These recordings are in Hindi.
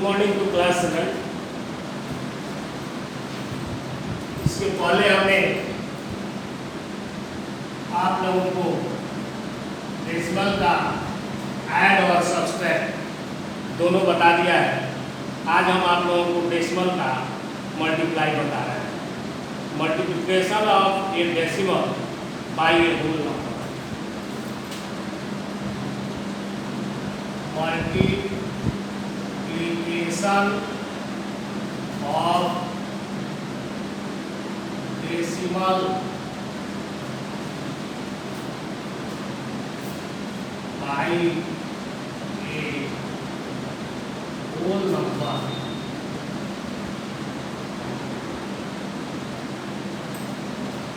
Morning to class 7। इसके पहले हमने आप लोगों को डेसिमल का ऐड और सब्सट्रैक्ट दोनों बता दिया है। आज हम आप लोगों को डेसिमल का मल्टीप्लाई बता रहे हैं। Multiplication of a decimal by a whole number. Multiplication of decimal by a whole number.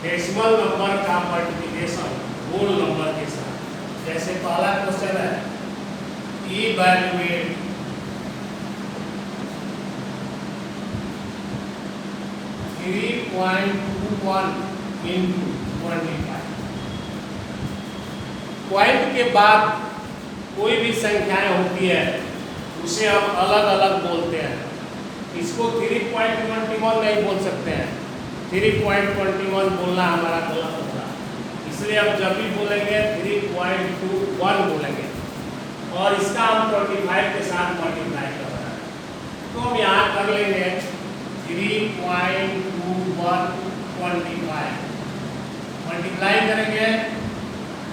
Decimal number का मल्टीप्लिकेशन होल नंबर के साथ। जैसे पहला क्वेश्चन है, इवैल्यूएट into 25। पॉइंट के बाद कोई भी संख्याएं होती है उसे हम अलग अलग बोलते हैं। इसको 3.21 नहीं बोल सकते हैं। 3.21 बोलना हमारा गलत होगा, इसलिए अब जब भी बोलेंगे 3.21 बोलेंगे और इसका हम 25 के साथ मल्टीप्लाई कर रहे हैं। तो हम यहाँ कर लेंगे 3.21 मल्टीप्लाई करेंगे।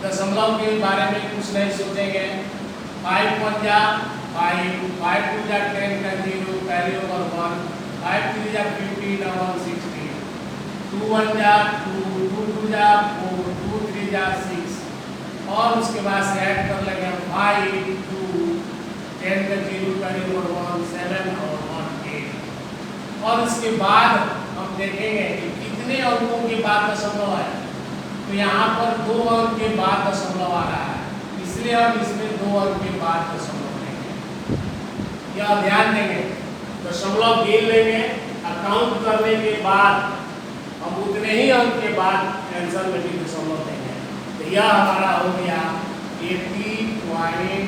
दशमलव के बारे में कुछ नहीं सोचेंगे। 5 1 जा 5, 5 2 जा 10 का 0 कैरी ओवर 1, 5 3 जा 15 और 16, 2 1 जा 2, 2 2 जा 4, 2 3 जा 6 और उसके बाद से ऐड कर लेंगे 5 2 10 का 0 कैरी ओवर 1 7 और 1 8। और उसके बाद हम देखेंगे कि कितने अंकों के बाद दशमलव है। तो यहाँ पर 2 अंक के बाद दशमलव आ रहा है, इसलिए हम इसमें 2 अंक के बाद दशमलव लेंगे। यह ध्यान देंगे, दशमलव गिन लेंगे, अकाउंट करने के बाद हम उतने ही अंक के बाद आंसर में भी दशमलव देंगे। तो यह हमारा हो गया 80.25।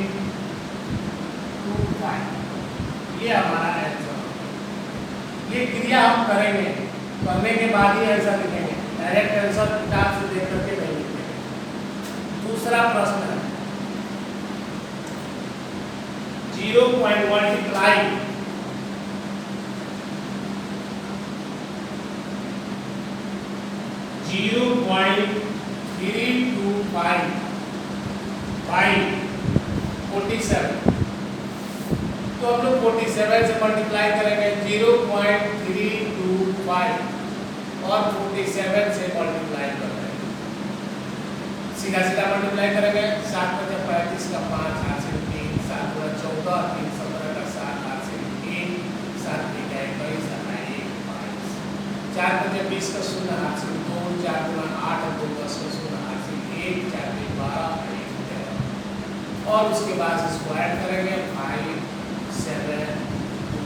ये हमारा आंसर। ये क्रिया हम करेंगे, करने के बाद ही आंसर लिखेंगे। डायरेक्ट आंसर किताब से देख करके नहीं लिखेंगे। दूसरा प्रश्न है 0 मल्टीप्लाई by 47। तो हम लोग 47 से मल्टीप्लाई करेंगे 0.325 और 47 से मल्टीप्लाई कर रहे हैं। सीधा सीधा मल्टीप्लाई करेंगे। 7 × 35 का 5 हासिल 3, 7 × 14 3 17 का 7 हासिल 3, 7 × 21 1 5, 4 × 20 का 0 हासिल 2, 4 × 8 2 10 का 0 हासिल 1, 4 × 12 1 13। और उसके बाद इसको ऐड करेंगे 5 7 2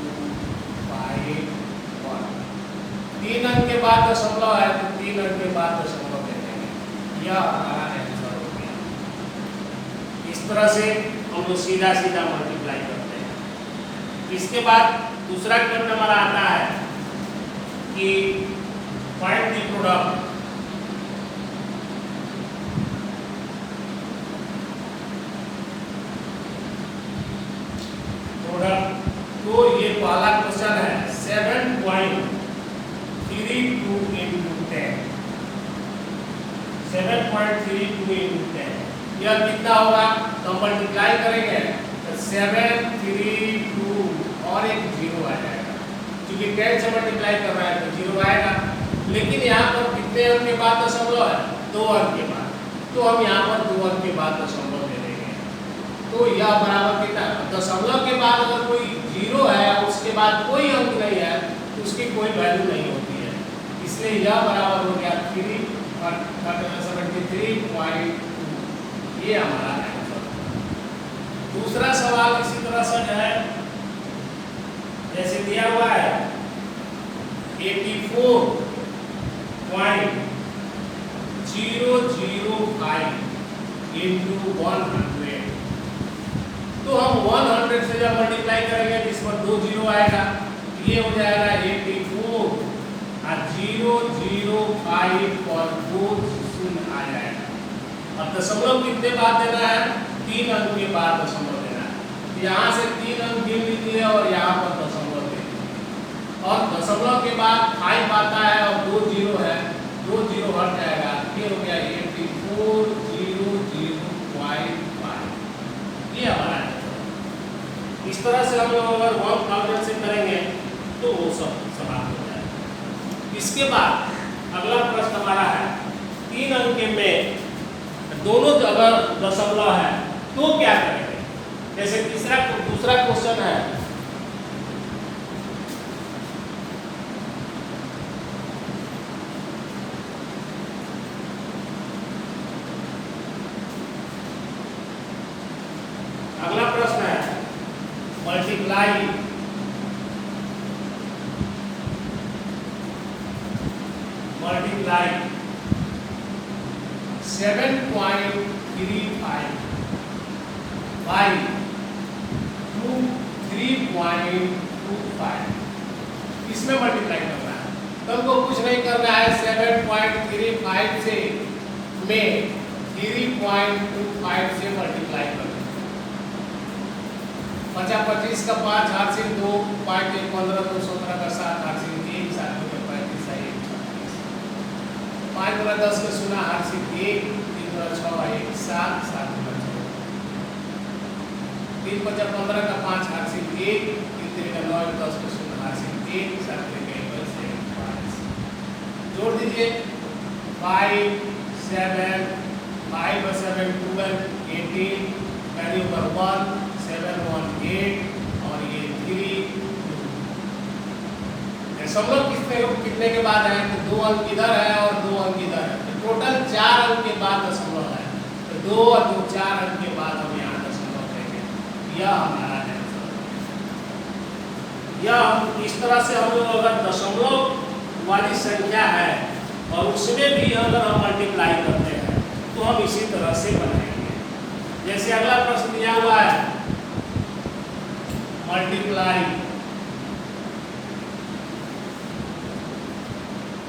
5 1। 3 अंक के बाद दशमलव है तो 3 अंक के बाद दशमलव दे देंगे। यह हमारा आंसर हो गया। इस तरह से हम लोग सीधा सीधा मल्टीप्लाई करते हैं। इसके बाद दूसरा क्वेश्चन हमारा आता है कि फाइंड द प्रोडक्ट तो ये पहला क्वेश्चन है 7.32 into 10। 7.32 into 10 यह कितना होगा? तो मल्टीप्लाई करेंगे तो 732 और एक 0 आ जाएगा, क्योंकि 10 से मल्टीप्लाई कर रहा है तो 0 आएगा। लेकिन यहाँ पर कितने अंक के बाद दशमलव है? 2 अंक के बाद। तो हम यहाँ पर 2 अंक के बाद दशमलव दे देंगे। तो यह बराबर कितना? दशमलव के बाद अगर कोई 0 है और उसके बाद कोई अंक नहीं है तो उसकी कोई वैल्यू नहीं होती है, इसलिए यह बराबर हो गया 3.73। ये हमारा आंसर। दूसरा सवाल इसी तरह से है, जैसे दिया हुआ है 84.005 into 100। तो हम 100 से जब मल्टीप्लाई करेंगे तो इस पर 2 जीरो आएगा, ये हो जाएगा 84 और 005 पर 2 शून्य आ जाएगा। अब दशमलव कितने बाद देना है? 3 अंक के बाद दशमलव देना है। यहाँ से 3 अंक गिन लीजिए और यहाँ पर दशमलव दे दीजिए, और दशमलव के बाद 5 आता है और 2 जीरो है, 2 जीरो हट जाएगा, ये हो गया 84,005। ये हमारा है। इस तरह से हम लोग अगर 1000 से करेंगे तो वो सब समाप्त हो जाएगा। इसके बाद अगला प्रश्न हमारा है 3 अंक में दोनों अगर दशमलव है तो क्या करेंगे? जैसे दूसरा क्वेश्चन है, अगला प्रश्न है मल्टीप्लाई मल्टीप्लाई 7.35 बाई 3.25। इसमें मल्टीप्लाई करना है, तुमको कुछ नहीं करना है। 7.35 से में 3.25 से मल्टीप्लाई करना है। 25 का 5 हासिल 2, 5 के 15, 2 17 का 7 हासिल 1, 7 के 35 है 1, 5 गुना 10 का 0 हासिल 1, 3 गुना 6 1, 7, 7 गुना 6, 3 5 15 का 5 हासिल 1, 3 3 का 9, 10 का 0 हासिल 1, 7 के 1 से 5 जोड़ दीजिए। 5 7 5 और 7 12 18, वैल्यू पर 1 7 1 8 और ये 3 दशमलव कितने के बाद है? तो 2 अंक इधर है और 2 अंक इधर है, तो टोटल 4 अंक के बाद दशमलव है, तो 2 और 2 4 अंक के बाद हम यहाँ दशमलव देंगे। यह हमारा आंसर। यह इस तरह से हम लोग अगर दशमलव वाली संख्या है और उसमें भी अगर हम मल्टीप्लाई करते हैं तो हम इसी तरह से बनाएंगे। जैसे अगला प्रश्न दिया हुआ है मल्टीप्लाई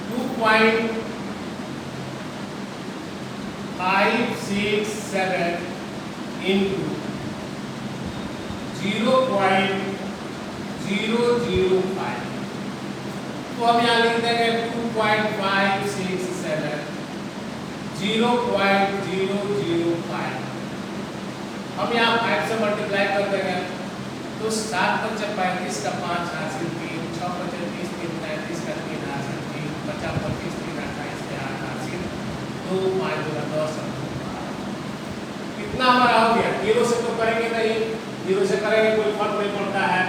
2.567 into 0.005। तो हम यहाँ लिख देंगे 2.567 0.005। हम यहाँ 5 से मल्टीप्लाई कर देंगे तो 7 5 35 का 5 हासिल 3, 6 5 30 3 35 का 3 हासिल 3, 50 25 3 28 के 8 हासिल 2, 5 2 10 कितना हमारा हो गया? 0 से तो करेंगे नहीं, 0 से करेंगे कोई फर्क नहीं पड़ता है।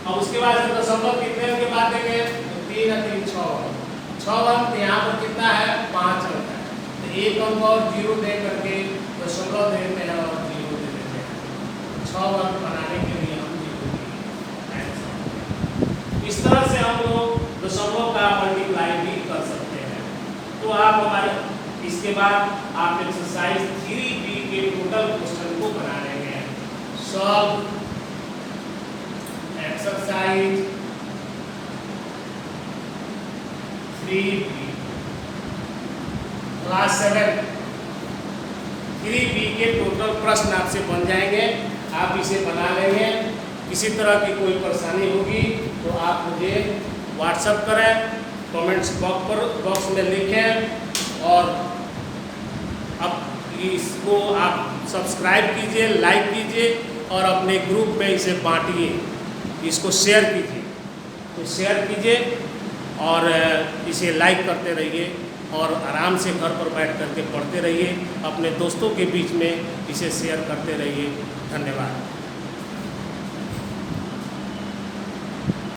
और उसके बाद से दशमलव कितने के बाद देंगे? तो 3 और 3 6 अंक, यहाँ पर कितना है? 5 अंक है, तो 1 अंक और 0 दे करके दशमलव देते हैं और 0 दे देते हैं। 6 अंक बनाने के लिए हम 0 इस तरह से हम लोग दशमलव का मल्टीप्लाई भी कर सकते हैं। तो आप हमारे इसके बाद आप एक्सरसाइज 3B के टोटल क्वेश्चन को बना लेंगे। Solve exercise 3B class 7 3B के टोटल प्रश्न आपसे बन जाएंगे। आप इसे बना लेंगे। किसी तरह की कोई परेशानी होगी तो आप मुझे व्हाट्सएप करें, कमेंट्स बॉक्स में लिखें, और अब इसको आप सब्सक्राइब कीजिए, लाइक कीजिए और अपने ग्रुप में इसे बांटिए, इसको शेयर कीजिए। तो शेयर कीजिए और इसे लाइक करते रहिए और आराम से घर पर बैठ करके पढ़ते रहिए। अपने दोस्तों के बीच में इसे शेयर करते रहिए। धन्यवाद।